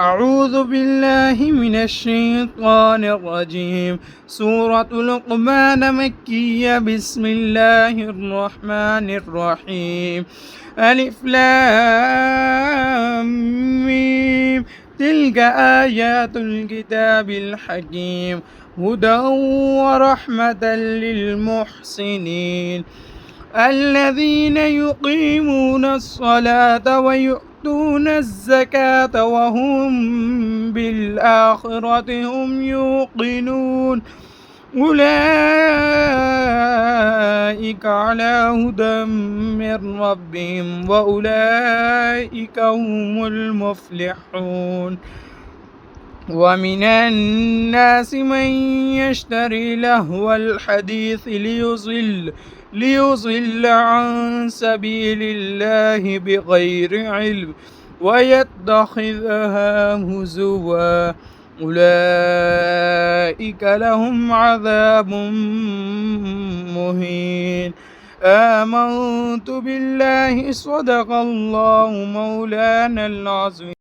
أعوذ بالله من الشيطان الرجيم. سورة لقمان مكية. بسم الله الرحمن الرحيم. ألف لام ميم. تلك آيات الكتاب الحكيم، هدى ورحمة للمحسنين الذين يقيمون الصلاة ويؤتون الزكاة وهم بالآخرة هم يوقنون. أولئك على هدى من ربهم وأولئك هم المفلحون. ومن الناس من يشتري لهو الحديث ليضل عن سبيل الله بغير علم ويتخذها هزوا. أولئك لهم عذاب مهين. آمنت بالله، صدق الله مولانا العظيم.